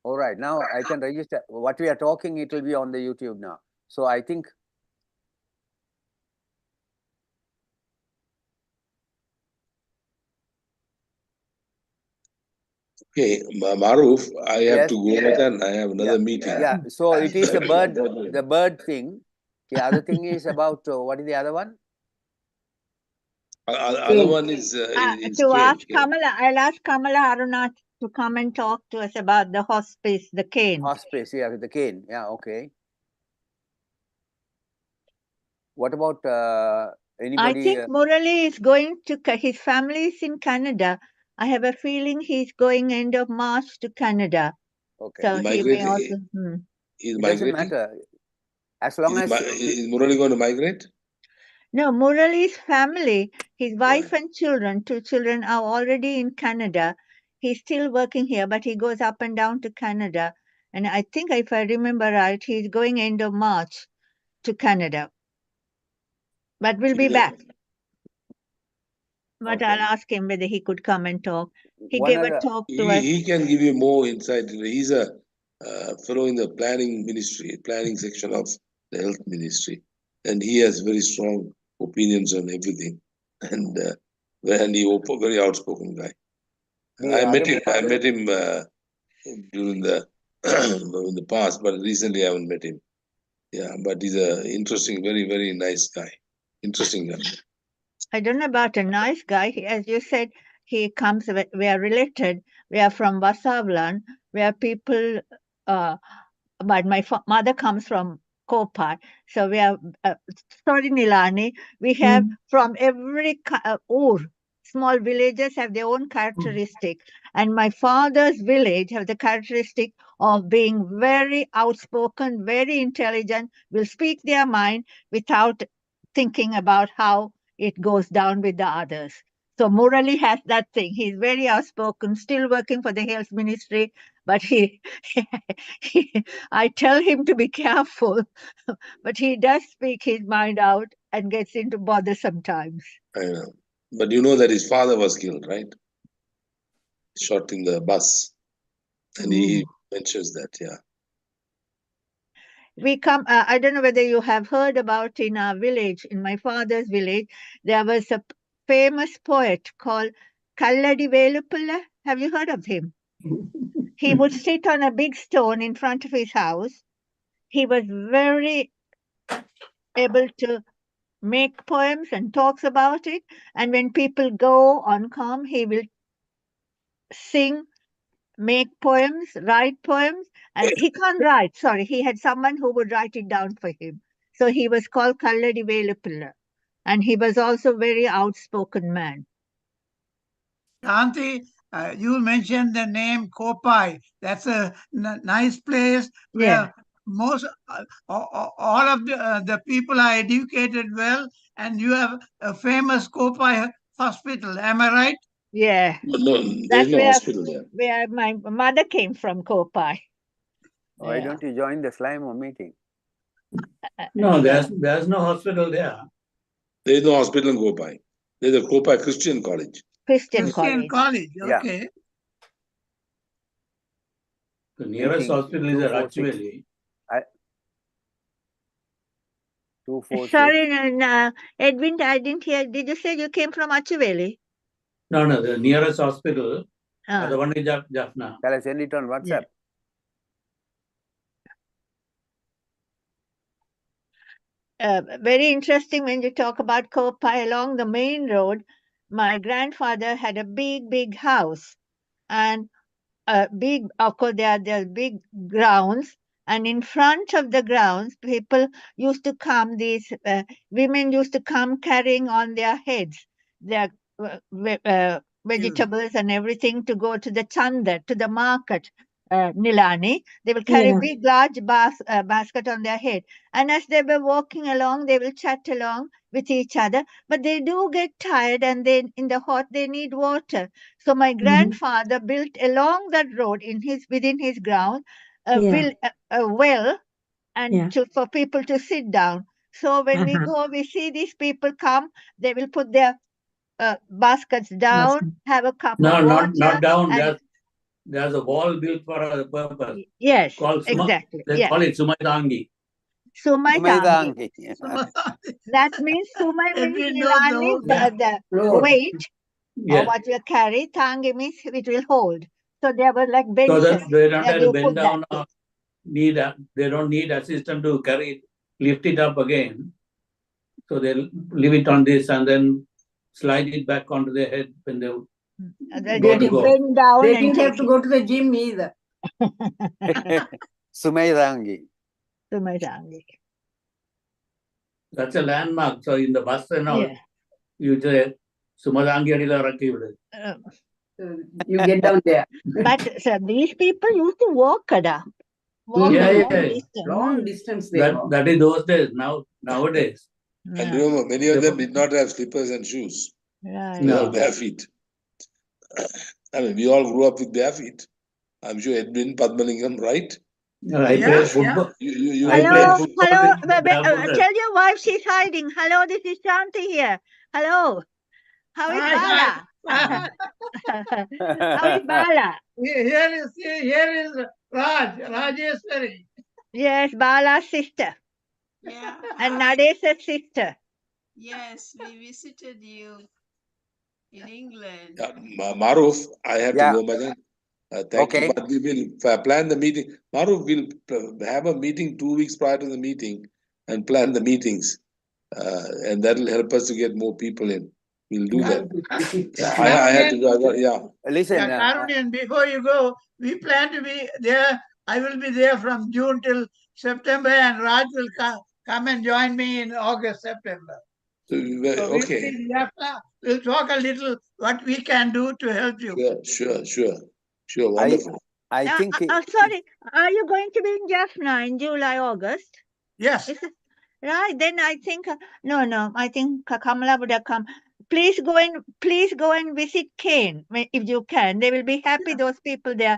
All right, now I can register. What we are talking, it will be on the YouTube now. So I think. Okay, Maruf, I have Yes. to go and I have another meeting. Yeah, so it is the bird thing. The other thing is about, what is the other one? Other one is to ask Kamala, I'll ask Kamala Arunath to come and talk to us about the hospice, the cane. Hospice, yeah, the cane. Yeah, okay. What about anybody? I think Murali is going to, his family is in Canada. I have a feeling he's going end of March to Canada. Okay. So he may also. He's it migrating? doesn't matter. As long as. Is Murali going to migrate? No, Murali's family, his wife and children, 2 children are already in Canada. He's still working here, but he goes up and down to Canada. And I think, if I remember right, he's going end of March to Canada. But we'll be back. But I'll ask him whether he could come and talk. He gave a talk to us. He can give you more insight. He's a fellow in the planning section of the health ministry. And he has very strong opinions on everything. And very outspoken guy. I met him during the in the past, but recently I haven't met him. Yeah, but he's a interesting, very, very nice guy. Interesting guy. I don't know about a nice guy. As you said, he comes, we are related. We are from Vasavlan, where people, but my mother comes from Kopai. So we are, sorry Nilani, we have from every small villages have their own characteristic. And my father's village have the characteristic of being very outspoken, very intelligent, will speak their mind without thinking about how it goes down with the others. So Murali has that thing. He's very outspoken, still working for the health ministry, but I tell him to be careful, but he does speak his mind out and gets into bother sometimes. I know. But you know that his father was killed, right? Shot in the bus. And he mentions that, yeah. We come, I don't know whether you have heard about in our village, in my father's village, there was a famous poet called Kalladi Velupulla. Have you heard of him? He would sit on a big stone in front of his house. He was very able to make poems and talks about it. And when people go on calm, he will sing, make poems, write poems. And he can't write, sorry. He had someone who would write it down for him. So he was called Kalladi Velupulla. And he was also a very outspoken man. Shanti, you mentioned the name Kopai. That's a nice place where most all of the people are educated well, and you have a famous Kopai hospital. Am I right? Yeah. No, there's no hospital there. Where my mother came from, Kopai. Why don't you join the Slimo meeting? No, there's no hospital there. There's no hospital in Kopai. There's a Kopai Christian college. Christian college. Okay. Yeah. The nearest hospital is at Achuveli. 246. Sorry, Edwin, I didn't hear. Did you say you came from Achuveli? No, the nearest hospital, the one in Jaffna. Shall I send it on WhatsApp? Very interesting when you talk about Kopai along the main road. My grandfather had a big house, and of course, there are big grounds, and in front of the grounds, people used to come. These women used to come carrying on their heads their vegetables and everything to go to the chanda, to the market. Nilani, they will carry big, large basket on their head. And as they were walking along, they will chat along with each other. But they do get tired, and then in the hot, they need water. So my grandfather built along that road within his ground a well, and for people to sit down. So when we go, we see these people come. They will put their baskets down, have a cup of water. Not down. there's a wall built for a purpose Yes, called exactly. they Yes. call it Sumaitangi. Sumaitangi. Sumaitangi. That means Sumai I means didn't know Nilani, the the Load. weight or Yeah. what you carry. Tangi means it will hold. So there were like So benches that they don't that have to you bend put that. down or they don't need assistant to carry it, lift it up again. So they'll leave it on this and then slide it back onto their head when they They go have to to go. bend down They and didn't have take to it. go to the gym either. Sumaitangi. Sumaitangi. That's a landmark. So in the bus and all, Yeah. you say Sumadangi adila rakki vidu. You get down there. But so these people used to walk, Kada. Walk Yeah, a yeah, long yeah. distance. Long distance they walk. That is those days. Nowadays. And Yeah. remember, many of them did not have slippers and shoes. Right. They No. were bare feet. I mean, we all grew up with bare feet. I'm sure Edwin Padmalingam, right? I Yeah, played football. You I were played Hello, football hello. with barefooted. Tell your wife she's hiding. Hello, this is Shanti here. Hello. How is Hi, Bala? hi. How is Bala? Here is Raj, Rajeshwari. Yes, Bala's sister Yeah. and Hi. Nadesh's sister. Yes, we visited you in England. Maruf, I have Yeah. to go, Madan. Thank you. Okay. But we will plan the meeting. Maruf will have a meeting 2 weeks prior to the meeting and plan the meetings. And that will help us to get more people in. We'll do that. I had to go. Yeah. Listen, Karunian, before you go, we plan to be there. I will be there from June till September, and Raj will come and join me in August, September. So okay. We'll talk a little what we can do to help you. Sure. Wonderful. I think Sorry, are you going to be in Jaffna in July, August? Yes. Is it, right, then I think, no, I think Kamala would have come. Please go and visit Kane if you can. They will be happy, those people there.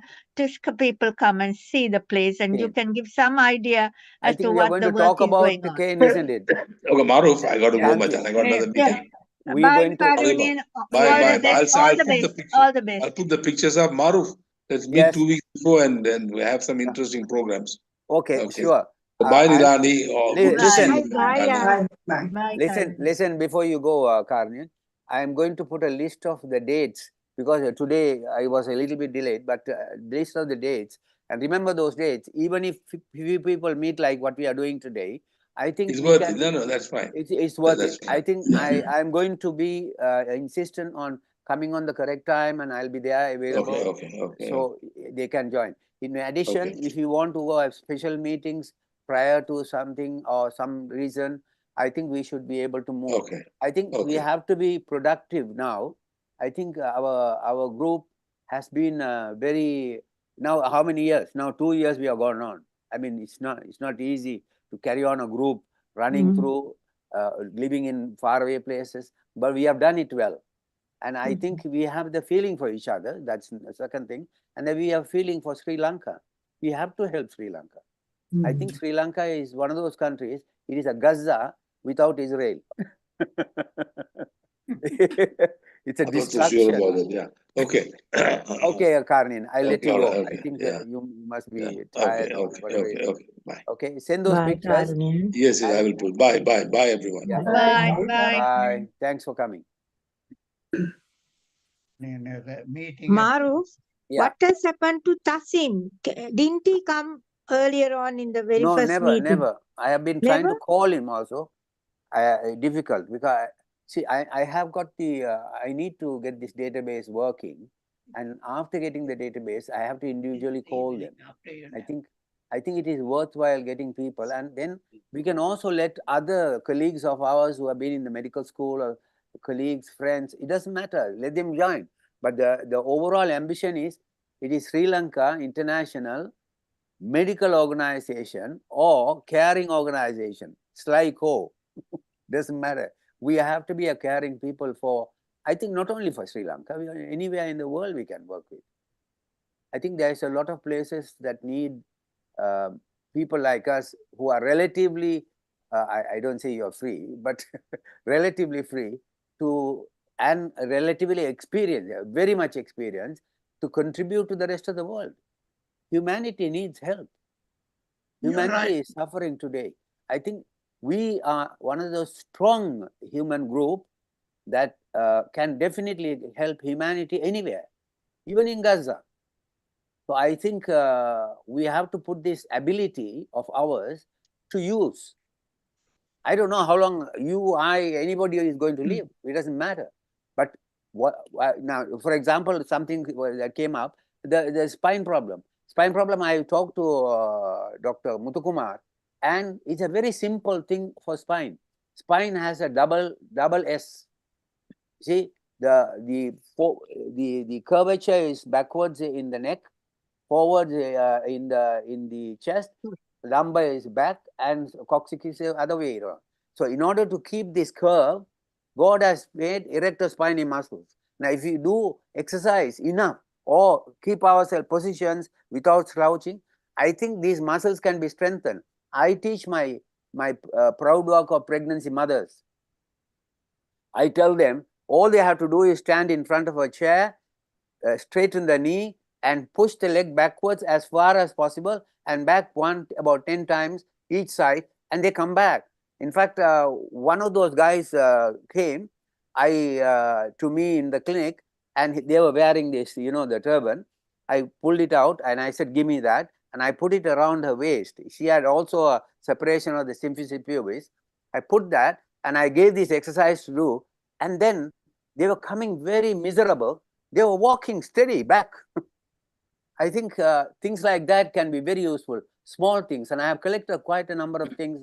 People come and see the place, and you can give some idea I as to think we are what going the to work talk is about going the on. cane, isn't it? Okay, Maruf, I got to go, Thank you. Madan. I got another Yes. meeting. We're Bye, going to Karunian. Bye. All the I'll best. All put the the best. picture. All the best. I'll put the pictures up, Maruf. Let's meet Yes. 2 weeks before and we have some interesting programs. Okay, sure. So bye, Nilani. Good to see Listen. you. Bye. Bye. Bye, Listen, Karunian. listen, before you go, Karnian, I am going to put a list of the dates because today I was a little bit delayed, but list of the dates. And remember those dates, even if few people meet like what we are doing today, I think It's we worth can. it. No, that's fine. It's worth That's it. fine. I think Yeah. I'm going to be insistent on coming on the correct time, and I'll be there available. Okay. So they can join. In addition, Okay. if you want to go have special meetings prior to something or some reason, I think we should be able to move. Okay. I think we have to be productive now. I think our group has been very now. How many years? Now 2 years we have gone on. I mean, it's not easy to carry on a group running through, living in faraway places, but we have done it well. And I think we have the feeling for each other. That's the second thing. And then we have feeling for Sri Lanka. We have to help Sri Lanka. I think Sri Lanka is one of those countries. It is a Gaza without Israel. It's a I'm not so sure destruction. about it. Yeah. Okay. Okay, Karnin, I'll let you all go. right, I okay, think yeah. you must be Yeah. tired or whatever. Okay. Bye. Okay, send those Bye, pictures. Karunian. Yes, I will put. Bye, everyone. Yeah. Bye. Bye. Thanks for coming. Meeting. Maru, Yeah. what has happened to Tasim? Didn't he come earlier on in the very No, first meeting? never. I have been trying to Never? call him also. Difficult because see, I have got the. I need to get this database working, and after getting the database, I have to individually call them. I think it is worthwhile getting people, and then we can also let other colleagues of ours who have been in the medical school or colleagues, friends. It doesn't matter. Let them join. But the overall ambition is it is Sri Lanka International Medical Organization or Caring Organization, SLICO. Doesn't matter. We have to be a caring people for, I think not only for Sri Lanka, anywhere in the world we can work with. I think there's a lot of places that need people like us who are relatively, I don't say you're free, but relatively free to, and relatively experienced, very much experienced, to contribute to the rest of the world. Humanity needs help. Humanity is suffering today. I think we are one of those strong human group that can definitely help humanity anywhere, even in Gaza. So I think we have to put this ability of ours to use. I don't know how long you, I, anybody is going to live. It doesn't matter. But what now? For example, something that came up, the spine problem. Spine problem. I talked to Dr. Muthukumar, and it's a very simple thing for spine. Spine has a double S. See, the curvature is backwards in the neck, forwards in the chest, lumbar is back, and coccyx is the other way around. So in order to keep this curve, God has made erector spinae muscles. Now, if you do exercise enough or keep ourselves positions without slouching, I think these muscles can be strengthened. I teach my proud work of pregnancy mothers. I tell them all they have to do is stand in front of a chair, straighten the knee, and push the leg backwards as far as possible and back about 10 times each side, and they come back. In fact, one of those guys came to me in the clinic, and they were wearing this, the turban. I pulled it out and I said, give me that. And I put it around her waist. She had also a separation of the symphysis pubis. I put that and I gave this exercise to do. And then they were coming very miserable. They were walking steady back. I think things like that can be very useful, small things. And I have collected quite a number of things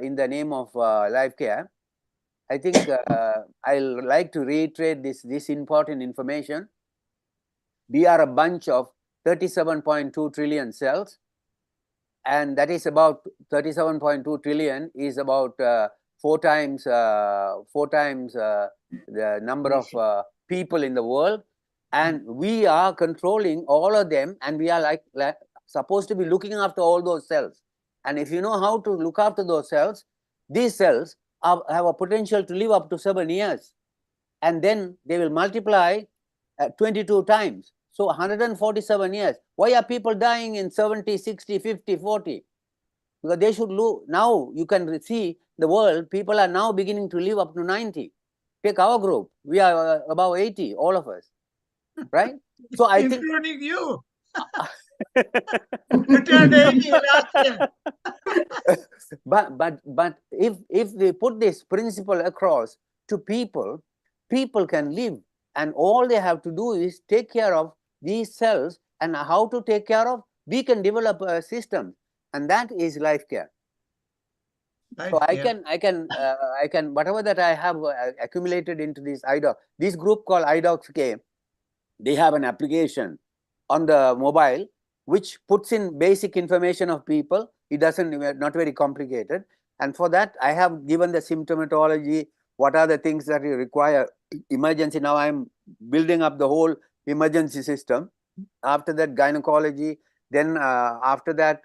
in the name of life care. I think I'll like to reiterate this important information. We are a bunch of 37.2 trillion cells, and that is about 37.2 trillion is about 4 times the number of people in the world, and we are controlling all of them, and we are like supposed to be looking after all those cells. And if you know how to look after those cells, these cells have a potential to live up to 7 years, and then they will multiply 22 times. So 147 years. Why are people dying in 70, 60, 50, 40? Because they should live. Now you can see the world, people are now beginning to live up to 90. Take our group. We are above 80, all of us. Right? So I think. Including you. You turned 80 last year. But if we put this principle across to people, people can live, and all they have to do is take care of these cells. And how to take care of? We can develop a system, and that is life care. So I can whatever that I have accumulated into this group called IDOX-K, they have an application on the mobile which puts in basic information of people. It doesn't, not very complicated. And for that, I have given the symptomatology, what are the things that you require emergency. Now I'm building up the whole emergency system. After that, gynecology. Then after that,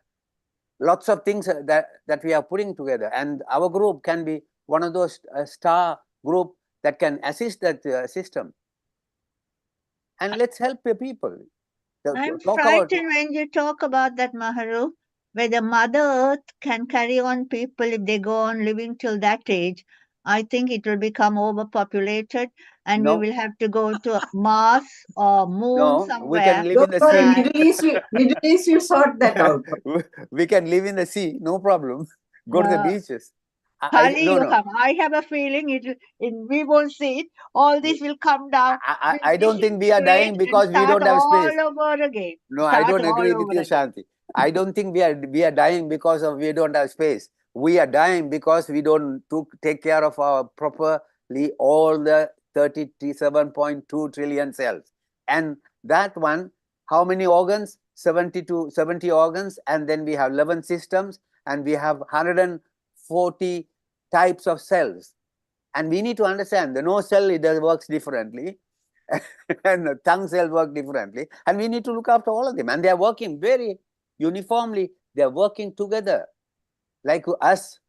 lots of things that we are putting together. And our group can be one of those star group that can assist that system. And let's help the people. I'm frightened when you talk about that, Maharu, whether Mother Earth can carry on people if they go on living till that age. I think it will become overpopulated, and we will have to go to Mars or Moon somewhere. We can live in the sea. Middle East, you sort that out. We can live in the sea, no problem. Go to the beaches. I have a feeling we won't see it. All this will come down. I don't think we are dying because we don't have space. All over again. No, I don't agree with you, Shanti. I don't think we are dying because of we don't have space. We are dying because we don't take care of our properly all the 37.2 trillion cells. And that one, how many organs? 70 organs, and then we have 11 systems, and we have 140 types of cells. And we need to understand the nose cell, it works differently, and the tongue cell work differently, and we need to look after all of them. And they are working very uniformly. They are working together, like us.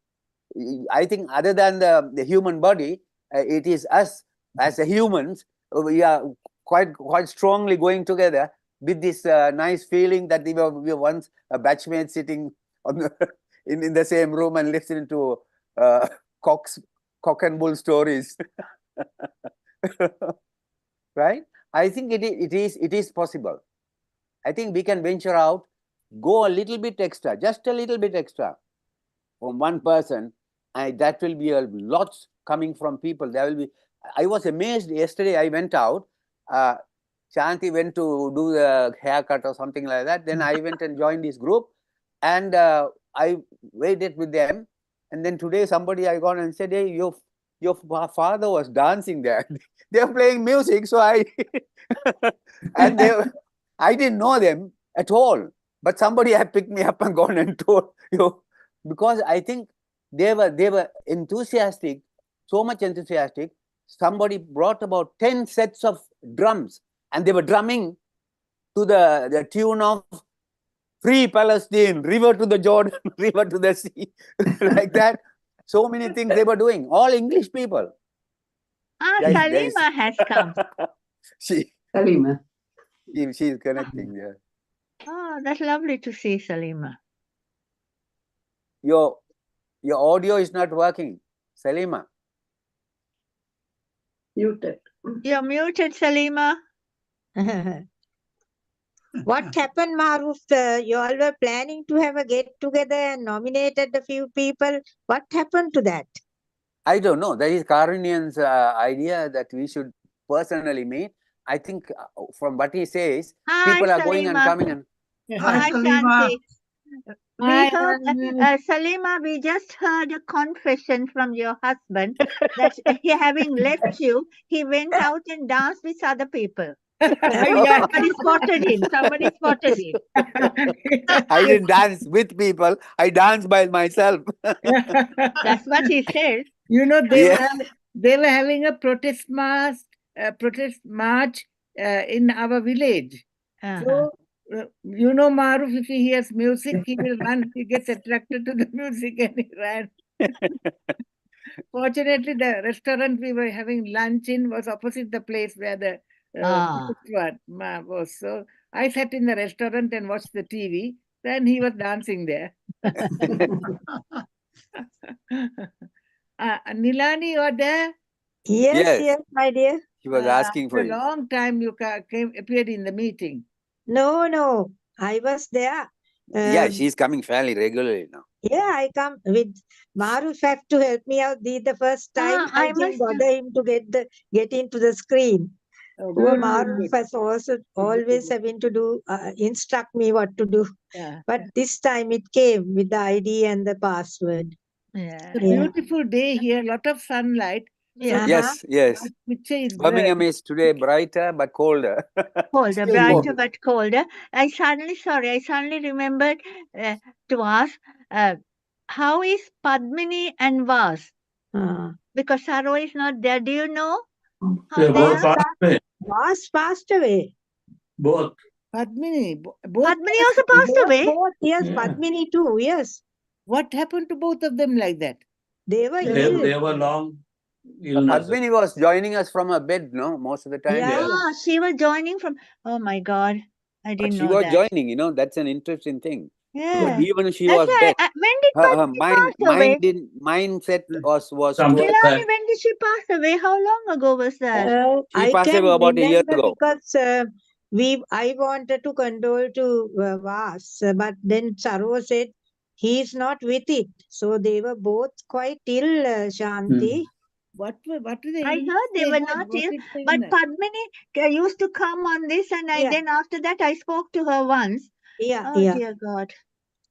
I think other than the human body, it is us as the humans. We are quite strongly going together with this nice feeling that we were once a batchmate sitting on the, in the same room and listening to cock and bull stories. Right? I think it is possible. I think we can venture out, go a little bit extra, just a little bit extra from one person, and that will be a lot coming from people. There will be. I was amazed yesterday. I went out. Shanti went to do the haircut or something like that. Then I went and joined this group, and I waited with them. And then today somebody I got and said, "Hey, your father was dancing there. They were playing music." So I and I didn't know them at all. But somebody had picked me up and gone and told you, because I think they were enthusiastic, so much enthusiastic. Somebody brought about 10 sets of drums, and they were drumming to the tune of Free Palestine, River to the Jordan, River to the sea, like that. So many things they were doing, all English people. Salima has come. Salima. She's connecting, yeah. Oh, that's lovely to see, Salima. Your audio is not working, Salima. Muted. You're muted, Salima. What happened, Maruf? You all were planning to have a get-together and nominated a few people. What happened to that? I don't know. That is Karunian's idea that we should personally meet. I think from what he says, people are going and coming. And Hi, Salima. Shanti. We heard, Salima, we just heard a confession from your husband that he, having left you, he went out and danced with other people. Somebody spotted him. Somebody spotted him. I didn't dance with people. I danced by myself. That's what he says. You know, they Yeah. they were having a protest march in our village. So, you know, Maruf, if he hears music, he will run. He gets attracted to the music and he ran. Fortunately, the restaurant we were having lunch in was opposite the place where the was. So I sat in the restaurant and watched the TV. Then he was dancing there. Nilani, you are there? Yes, my dear. He was asking for after you. a Long time you appeared in the meeting. No, I was there. Yeah, she's coming fairly regularly now. Yeah, I come with Maruf have to help me out. The first time I didn't bother him to get into the screen. Poor Maruf has also always having to do instruct me what to do. But this time it came with the ID and the password. It's a beautiful day here, lot of sunlight. Yeah. Yes, yes. Picture is Birmingham is today brighter but colder. Colder, brighter but colder. I suddenly remembered to ask, how is Padmini and Vas? Because Saro is not there. Do you know how They they both are? passed away. Vas passed away. Both. Padmini. Padmini also passed away? Both, yes, Yeah. Padmini too, yes. What happened to both of them like that? They were ill. They were long illness. Padmini was joining us from a bed, no, most of the time. Yeah. Ah, she was joining from. Oh my God, I But didn't she know was that. joining, you know, that's an interesting thing. Yeah. Even she That's was why. dead. When did Her Padmini mind, pass away? mindset was Some towards. Milani, when did she pass away? How long ago was that? She I passed can away about a year remember ago. because I wanted to condole to Vas, but then Saro said he's not with it. So they were both quite ill, Shanti. What were the I illness heard they were had? not What ill, is the but illness? Padmini used to come on this, and then after that I spoke to her once. Yeah, Oh dear God.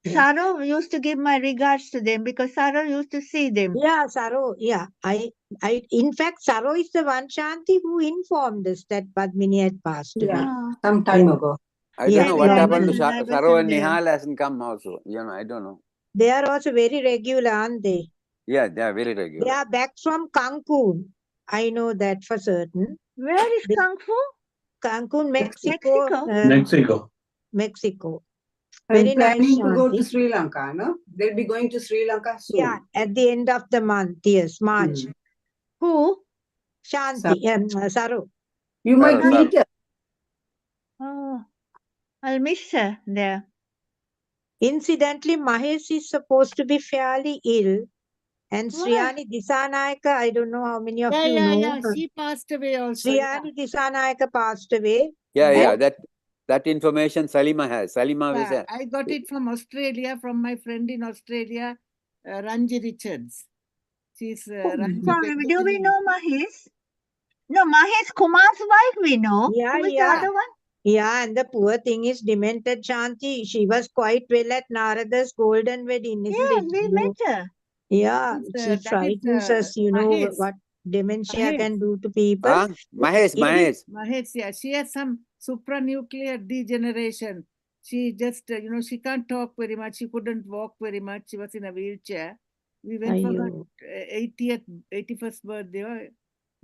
Saro used to give my regards to them because Saro used to see them. Yeah, Saro, yeah. In fact, Saro is the one, Shanti, who informed us that Padmini had passed away. Yeah, some time ago. I don't know Maybe what I happened to wasn't- Saro and Nihal hasn't come also. You know, I don't know. They are also very regular, aren't they? Yeah, they are very They regular. are back from Cancun. I know that for certain. Where is Cancun, Mexico. Mexico. Mexico. I'm Very nice, planning to go to Shanti. Sri Lanka, no? They'll be going to Sri Lanka soon. Yeah, at the end of the month, yes, March. Who? Shanti, Saro. You might meet her. Oh, I'll miss her there. Incidentally, Mahesh is supposed to be fairly ill. And Why? Sriyani Disanayaka, I don't know how many of you know her. She passed away also. Sriyani Disanayaka passed away. Yeah, that information Salima has. Salima was a, I got it from Australia, from my friend in Australia, Ranji Richards. She's Ranji. Do we know Mahesh? No, Mahesh Kumar's wife we know. Yeah, Who is yeah. the other one? Yeah, and the poor thing is demented Shanti. She was quite well at Narada's golden wedding, isn't it? We met her. Yeah, she frightens us, you know, Mahesh. what dementia Mahesh. can do to people. Mahesh. Yeah, she has some supranuclear degeneration. She just, she can't talk very much. She couldn't walk very much. She was in a wheelchair. We went for her 81st birthday.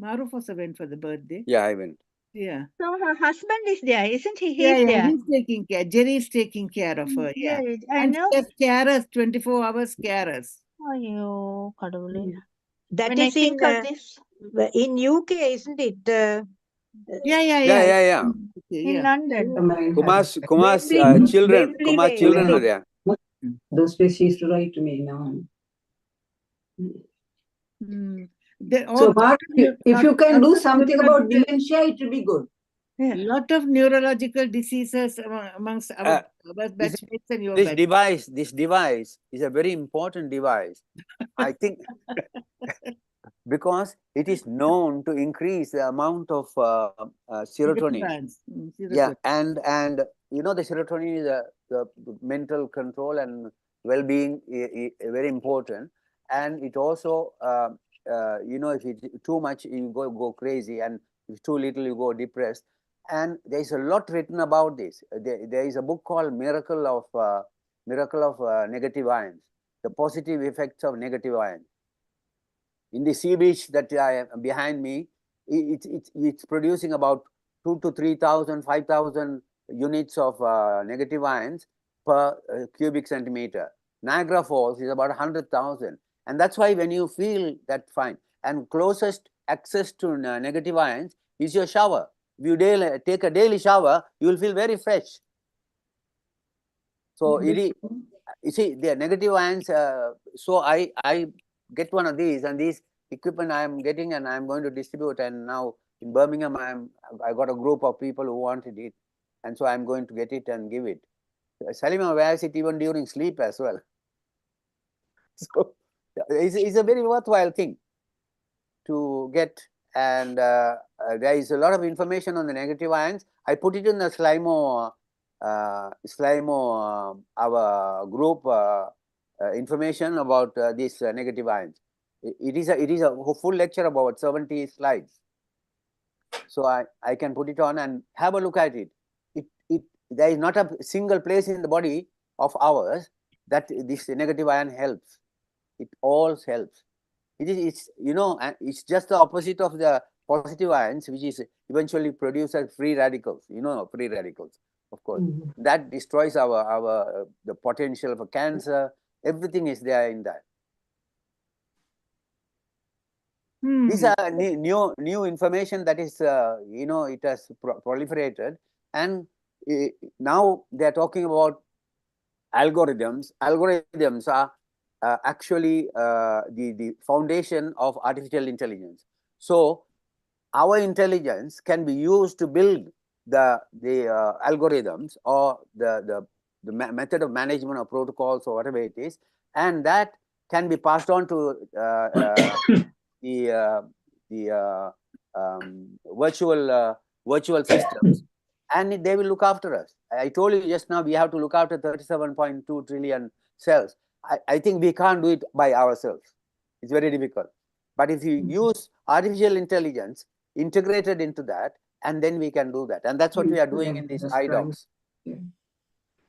Maruf also went for the birthday. Yeah, I went. Yeah. So her husband is there, isn't he? He's there. He's taking care. Jerry is taking care of her. Yeah. I know. She has carers, 24 hours carers. Ayyo, kadavule. That When is I think of this. in UK, isn't it? Yeah. In London. Kumar's Wembley, children. Wembley Kumar's Way, children isn't are there. Those days she used to write to me now. So, Mark, if you can do something about dementia, it will be good. A lot of neurological diseases amongst our batchmates and your This device is a very important device. I think because it is known to increase the amount of serotonin. Yeah, and you know the serotonin is the mental control and well-being very important, and it also you know, if it's too much you go crazy, and if too little you go depressed. And there is a lot written about this. There is a book called Miracle of Negative Ions, the positive effects of negative ions. In the sea beach that behind me, it's producing about 2,000 to 3,000, 5,000 units of negative ions per cubic centimeter. Niagara Falls is about 100,000. And that's why when you feel that fine, and closest access to negative ions is your shower. If you take a daily shower, you will feel very fresh. So you see the negative ions. So I get one of these, and these equipment I am getting, and I am going to distribute. And now in Birmingham, I got a group of people who wanted it, and so I am going to get it and give it. Salima wears it even during sleep as well. So it's a very worthwhile thing to get, and there is a lot of information on the negative ions. I put it in the Slimo our group information about these negative ions. It is a full lecture about 70 slides. So I can put it on and have a look at it. There is not a single place in the body of ours that this negative ion helps. It all helps. It's you know, it's just the opposite of the positive ions, which is eventually produces free radicals. You know, free radicals, of course. That destroys the potential for cancer. Everything is there in that. These are new information that is you know, it has proliferated, and now they are talking about algorithms. Algorithms are actually the foundation of artificial intelligence. So our intelligence can be used to build the algorithms or the method of management or protocols or whatever it is, and that can be passed on to the virtual systems, and they will look after us. I told you just now we have to look after 37.2 trillion cells. I think we can't do it by ourselves. It's very difficult. But if you use artificial intelligence integrated into that, and then we can do that. And that's what we are doing in these iDocs.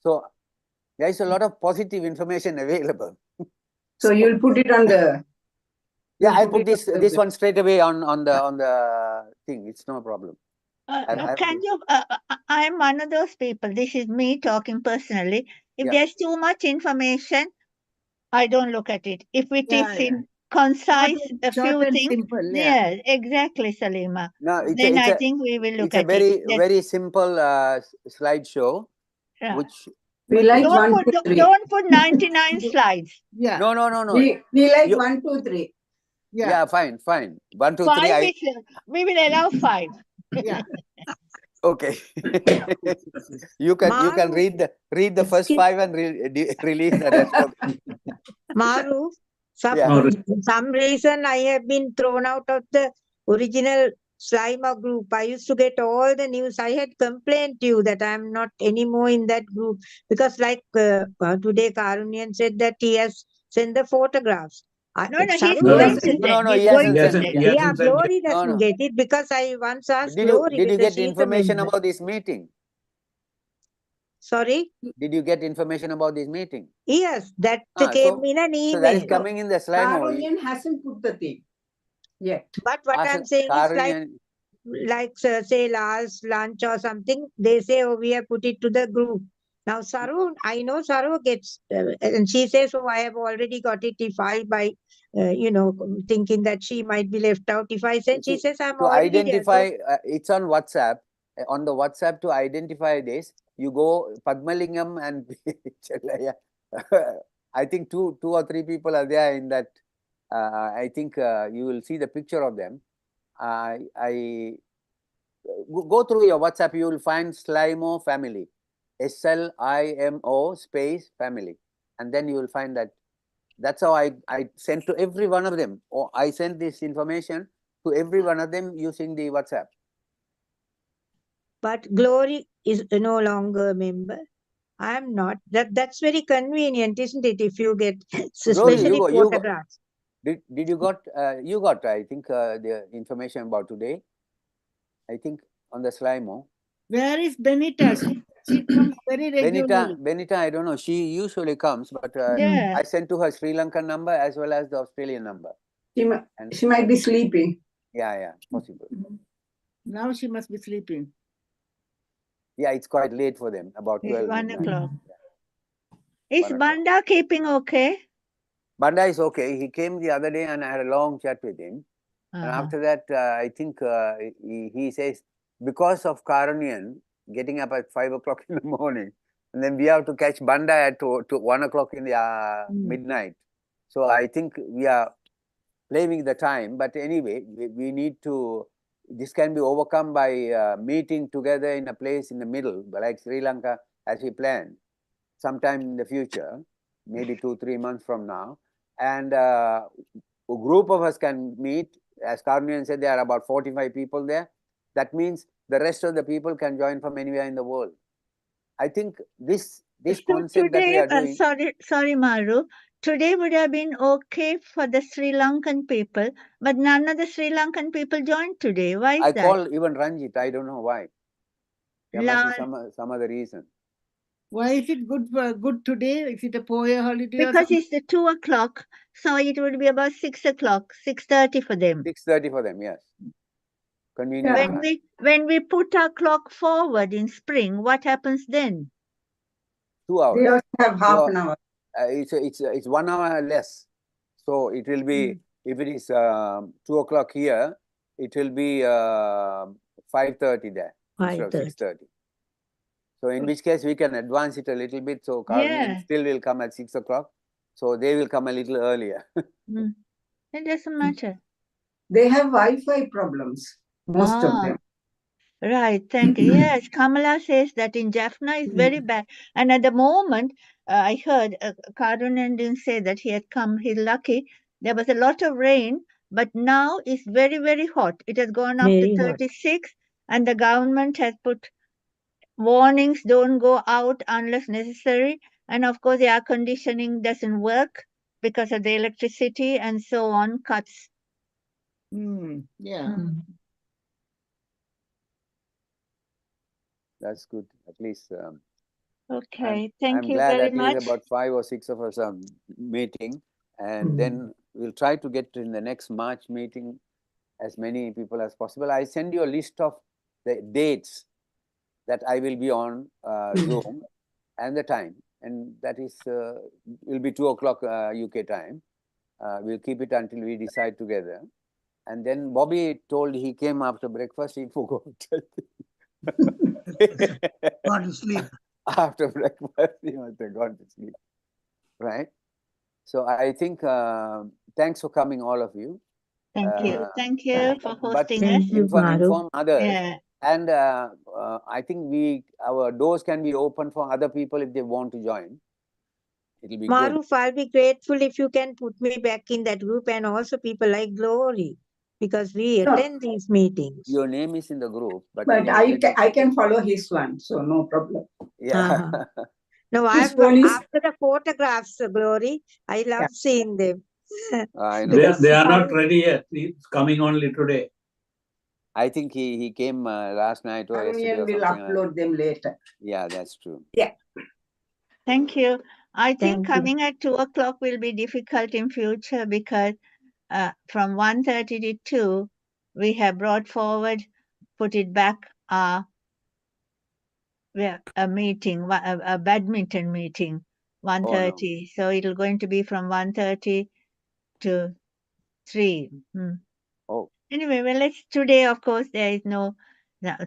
So there is a lot of positive information available. So you'll put it on the... Yeah, I'll put this one straight away on the thing. It's no problem. Can you? I'm one of those people. This is me talking personally. If there's too much information, I don't look at it. If it is in concise, a short few and things. simple, yeah. Yes, exactly, Salima. No, Then I think we will look it's a at very, it. Yes. very simple slideshow, Yeah. which We like Don't 1, put, 2, 3. don't put 99 slides. Yeah. no. We like You- 1, 2, 3. Yeah, fine. 1, 2, 3. Five is, we will allow 5. Yeah. Okay. you can read the first 5 and release the rest of it. Maru, Yeah. some reason I have been thrown out of the original Slimer group. I used to get all the news. I had complained to you that I'm not anymore in that group because, like today, Karunian said that he has sent the photographs. No, he's Saru going doesn't- to send. No, He's he going hasn't to sent send. it. Yeah, Glory No, doesn't no. get it because I once asked Did Glory you whether get she's a information member. about this meeting? Sorry? Did you get information about this meeting? Yes, that came in an So that is email. coming in the Slimo. Karunian hasn't put the thing yet. But what I'm saying is like say last lunch or something, they say, oh, we have put it to the group. Now Saru, I know Saru gets, and she says, oh, I have already got it. If I by, thinking that she might be left out. If I send, she says, I'm to already there. identify, it's on WhatsApp. On the WhatsApp to identify this, you go Padmalingam and Chellaya. I think two or three people are there in that. I think you will see the picture of them. I go through your WhatsApp, you will find Slimofamily, SLIMO space family, and then you will find that. That's how I sent to every one of them. Or I sent this information to every one of them using the WhatsApp. But Glory is no longer a member. I am not. That's very convenient, isn't it? If you get, especially photographs. Did you got I think the information about today. I think on the Slimo. Where is Benita? She comes very regularly. Benita, I don't know. She usually comes, but I sent to her Sri Lankan number as well as the Australian number. She might be sleeping. Yeah, possible. Now she must be sleeping. Yeah, it's quite late for them, about 12. 1 o'clock. Yeah. Is Banda keeping okay? Banda is okay. He came the other day and I had a long chat with him. And after that, I think he says, because of Karunian getting up at 5 o'clock in the morning, and then we have to catch Banda at 1 o'clock in the midnight. So I think we are blaming the time. But anyway, we need to, this can be overcome by meeting together in a place in the middle, like Sri Lanka, as we planned, sometime in the future, maybe 2-3 months from now. And a group of us can meet. As Karunian said, there are about 45 people there. That means the rest of the people can join from anywhere in the world. I think this concept that we are doing. Sorry, Maru. Today would have been okay for the Sri Lankan people, but none of the Sri Lankan people joined today. Why is that? I called even Ranjit. I don't know why. There must be some other reason. Why is it good today? Is it a Poya holiday? Because it's the 2 o'clock, so it would be about 6 o'clock, 6:30 for them. 6:30 for them, yes. Convenient. When we put our clock forward in spring, what happens then? 2 hours. They also have half an hour. It's 1 hour less. So it will be, if it is 2 o'clock here, it will be 5:30 there instead of 6:30. So in which case we can advance it a little bit. So Karunian still will come at 6 o'clock. So they will come a little earlier. It doesn't matter. They have Wi-Fi problems, most of them. Right, thank you. Yes, Kamala says that in Jaffna is very bad. And at the moment, I heard Karunian didn't say that he had come. He's lucky. There was a lot of rain, but now it's very, very hot. It has gone up to 36, and the government has put warnings, don't go out unless necessary. And of course, the air conditioning doesn't work because of the electricity and so on, cuts. Yeah. That's good. At least. Okay, thank you I'm glad very at much. least about 5 or 6 of us are meeting. And then we'll try to get in the next March meeting as many people as possible. I send you a list of the dates that I will be on Zoom and the time. And that is will be 2 o'clock UK time. we'll keep it until we decide together. And then Bobby told he came after breakfast, he forgot to tell me. Gone to sleep. After breakfast, he must have gone to sleep. Right? So I think, thanks for coming, all of you. Thank you. Thank you for hosting us. Inform others. Yeah. And I think our doors can be open for other people if they want to join. It'll be good. Maruf, I'll be grateful if you can put me back in that group, and also people like Glory, because we attend these meetings. Your name is in the group, but I can follow his one, so no problem. Yeah. No, after the photographs, Glory, I love seeing them. I know. They are not ready yet. It's coming only today. I think he came last night or yesterday. We'll upload them later. Yeah, that's true. Yeah. Thank you. I think coming at 2 o'clock will be difficult in future because from 1:30 to 2, we have brought forward, put it back, a meeting, a badminton meeting, 1:30. So it'll going to be from 1:30 to 3. Oh. Anyway, well, today, of course, there is no,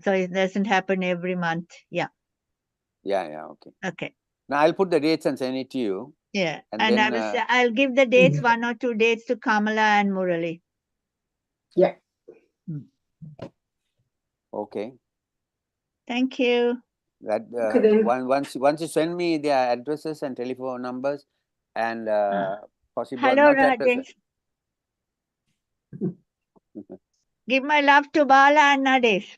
so it doesn't happen every month. Yeah. Yeah, okay. Okay. Now I'll put the dates and send it to you. Yeah, and then I'll give the dates, 1 or 2 dates to Kamala and Murali. Yeah. Okay. Thank you. That once you send me their addresses and telephone numbers and possible. Hello, Rajesh. Give my love to Bala and Nadesh.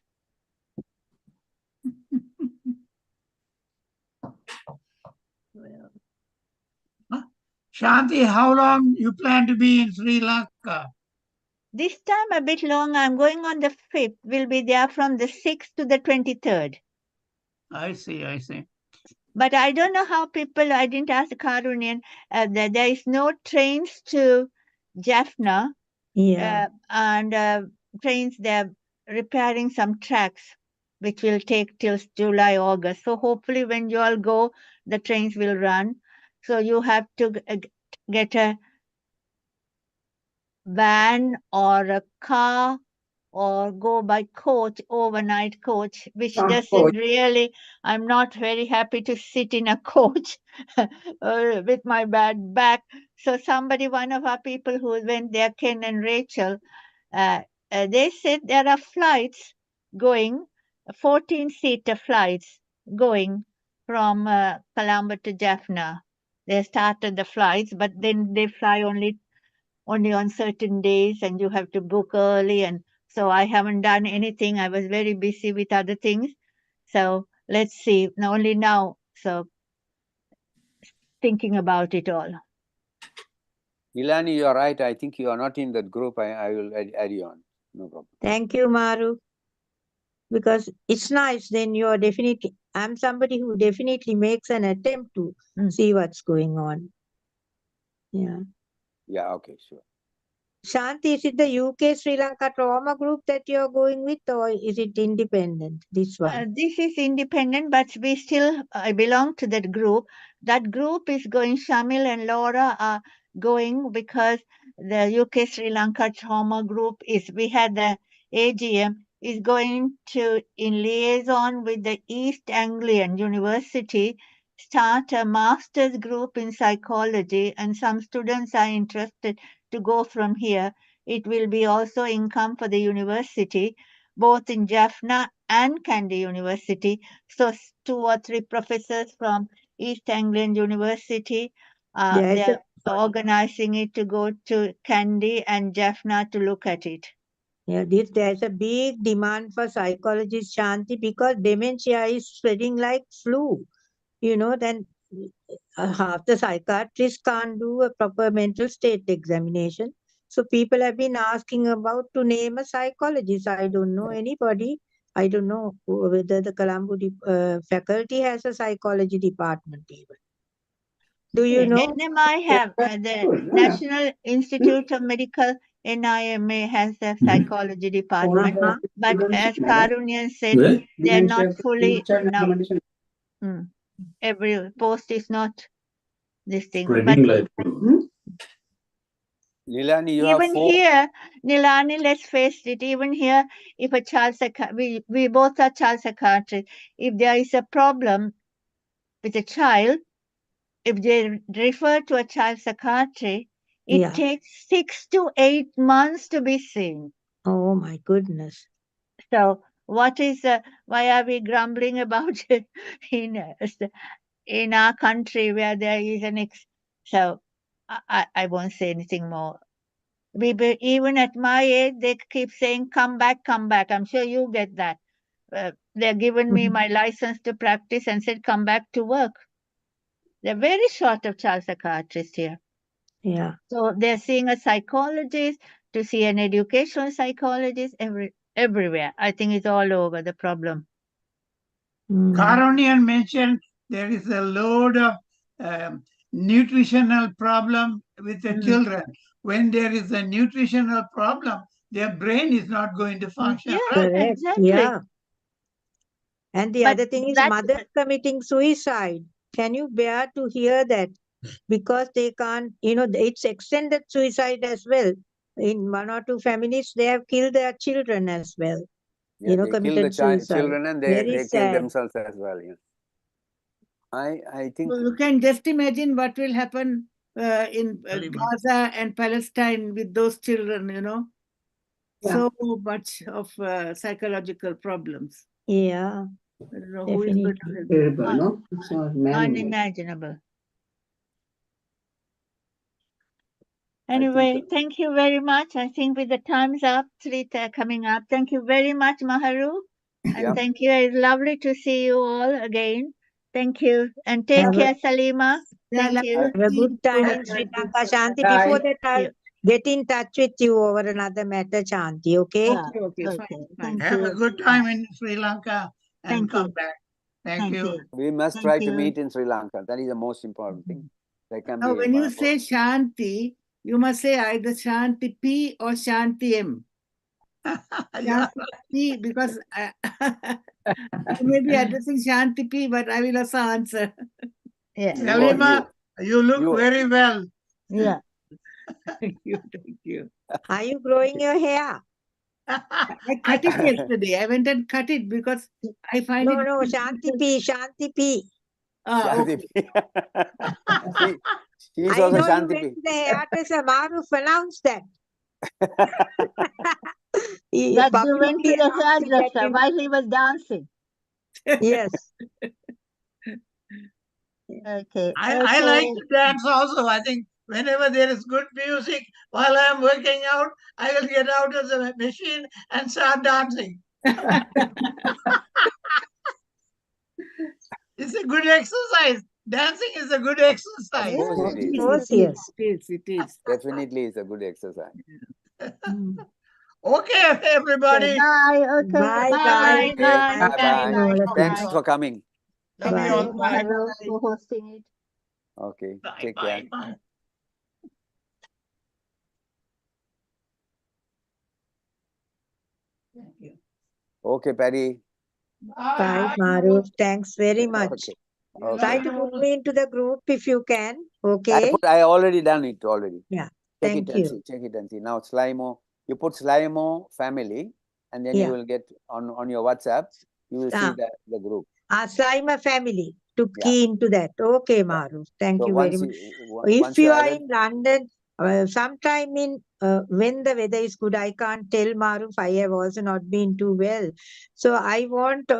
Shanti, how long you plan to be in Sri Lanka? This time a bit long. I'm going on the 5th. We'll be there from the 6th to the 23rd. I see. But I don't know how people, I didn't ask the Karunian, there is no trains to Jaffna. Yeah. And trains, they're repairing some tracks, which will take till July, August. So hopefully when you all go, the trains will run. So you have to get a van or a car or go by coach, overnight coach, which doesn't really, I'm not very happy to sit in a coach with my bad back. So one of our people who went there, Ken and Rachel, they said there are flights going, 14-seater flights going from Colombo to Jaffna. They started the flights, but then they fly only on certain days and you have to book early. And so I haven't done anything. I was very busy with other things. So let's see, only now. So thinking about it all. Ilani, you are right. I think you are not in that group. I will add you on. No problem. Thank you, Maru. Because it's nice, then you are definitely, I'm somebody who definitely makes an attempt to see what's going on. Yeah. Yeah, okay, sure. Shanti, is it the UK Sri Lanka trauma group that you're going with, or is it independent, this one? This is independent, but we still belong to that group. That group is going, Shamil and Laura are going because the UK Sri Lanka trauma group we had the AGM, is going to, in liaison with the East Anglian University, start a master's group in psychology, and some students are interested to go from here. It will be also income for the university, both in Jaffna and Kandy University. So 2 or 3 professors from East Anglian University, they're organizing it to go to Kandy and Jaffna to look at it. Yeah, there's a big demand for psychologists, Shanti, because dementia is spreading like flu. Then half the psychiatrists can't do a proper mental state examination. So people have been asking about to name a psychologist. I don't know anybody. I don't know whether the Colombo faculty has a psychology department even. Do you know? NMI have the National Institute of Medical, NIMA has a psychology department, but as Karunian said, they're not fully now. Every post is not this thing. But Nilani, you have Even 4. here, Nilani, let's face it, even here, if a we both are child psychiatrists, if there is a problem with a child, if they refer to a child psychiatry, it takes 6 to 8 months to be seen. Oh my goodness. So what is, why are we grumbling about it in our country where there is so I won't say anything more. Even at my age, they keep saying, come back, come back. I'm sure you get that. They're given me my license to practice and said, come back to work. They're very short of child psychiatrists here. Yeah. So they're seeing a psychologist, to see an educational psychologist everywhere. I think it's all over the problem. Karonian mentioned there is a load of nutritional problem with the children. When there is a nutritional problem, their brain is not going to function. Yeah, Right? Correct. exactly. Yeah. And the But other thing is that- mothers committing suicide. Can you bear to hear that? Because they can't, it's extended suicide as well. In one or two families, they have killed their children as well. Yeah, they kill the Committed suicide. children and Very they kill sad. themselves as well. Yeah. I think You can just imagine what will happen in Gaza and Palestine with those children, Yeah. So much of psychological problems. Yeah. I don't know who is going to help them. Terrible, no? It's not man-made. unimaginable. Anyway, thank you very much. I think with the time's up, 3 coming up. Thank you very much, Maharu. And Yeah. thank you. It's lovely to see you all again. Thank you. And take care, Salima. Thank you. Have a good time in Sri Lanka, Shanti. Before that, I'll get in touch with you over another matter, Shanti, okay? Okay, fine. Have a good time in Sri Lanka and Thank come you. back. Thank you. we must Thank try to you. meet in Sri Lanka. That is the most important thing. There can Now, be when you say Shanti, you must say either Shanti P or Shanti M. Shanti P, because you may be addressing Shanti P, but I will also answer. Yeah. Salima, you look very well. Yeah. Thank you. Are you growing your hair? I cut it yesterday. I went and cut it because I find it. No, Shanti P, Shanti P. Shanti Okay. She's I also know you Shanti went P. to the hairdresser. Maruf announced that. That you went to the hairdresser while he was dancing. Yes. Okay. I like to dance also. I think whenever there is good music, while I am working out, I will get out of the machine and start dancing. It's a good exercise. Dancing is a good exercise. Of course it is. Of course, yes. It is. Definitely is a good exercise. Okay, everybody. Bye. Okay. Bye. Bye. Thanks for coming. Love you all. Bye. For hosting it. Okay. Bye. Take Bye. care. Bye. Thank you. Okay, Patty. Bye, Maruf. Thanks very much. Okay. Try to put me into the group if you can. Okay. I already done it already. Yeah. Check Thank it you. and see. Check it and see. Now Slimo, you put Slimo family, and then you will get on your WhatsApp. You will see the group. Slimer family to key into that. Okay, Maruf. Thank So you very much. If you are in London, sometime in when the weather is good, I can't tell, Maruf. I have also not been too well. So I want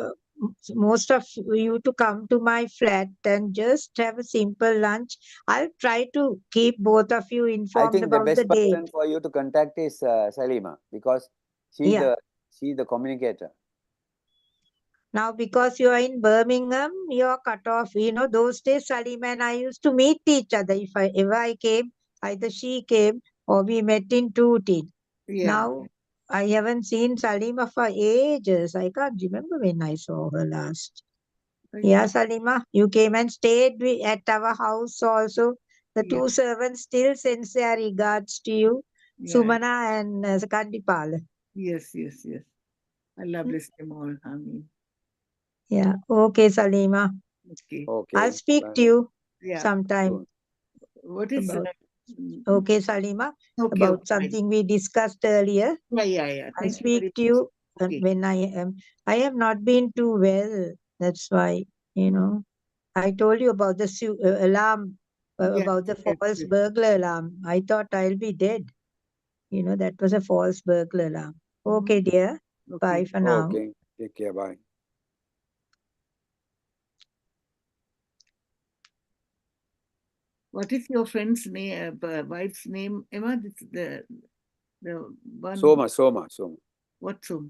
most of you to come to my flat and just have a simple lunch. I'll try to keep both of you I informed think the about best the date. person for you to contact is Salima, because she's the communicator. Now, because you are in Birmingham, you are cut off. Those days, Salima and I used to meet each other. If I came, either she came or we met in Tooting. Yeah. Now, I haven't seen Salima for ages. I can't remember when I saw her last. Yeah, Salima, you came and stayed at our house also. The two servants still sends their regards to you, Sumana and Kandipala. Yes. Allah bless them all. Amen. Yeah. Okay, Salima. Okay. I'll speak to you Yeah. sometime. What is Okay, Salima, Okay, about okay. something we discussed earlier. Yeah. I'll Thank you very speak to you Okay. when I have not been too well. That's why, I told you about the alarm, about the false yes. burglar alarm. I thought I'll be dead. That was a false burglar alarm. Okay, dear. Bye Okay. for now. Okay. Take care. Bye. What is your friend's name, wife's name, Emma? This is the one. Soma. What Soma?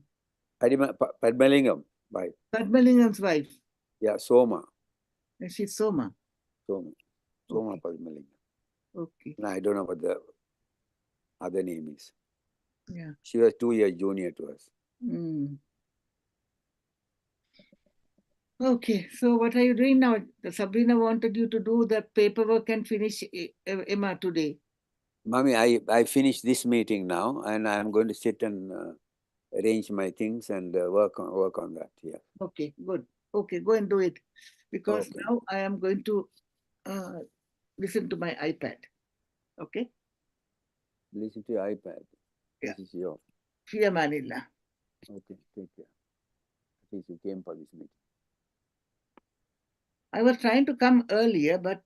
Padmalingam. Bye. Padmalingam's wife. Yeah, Soma. And she's Soma. Soma Okay. Padmalingam. Okay. No, I don't know what the other name is. Yeah. She was 2 years junior to us. Okay, so what are you doing now? Sabrina wanted you to do the paperwork and finish Emma today. Mommy, I finished this meeting now, and I'm going to sit and arrange my things and work on that. Yeah. Okay, good. Okay, go and do it, because Okay. now I am going to listen to my iPad. Okay. Listen to your iPad. Yeah. This is your. Fia Manila. Okay, take care. At least you came for this meeting. I was trying to come earlier, but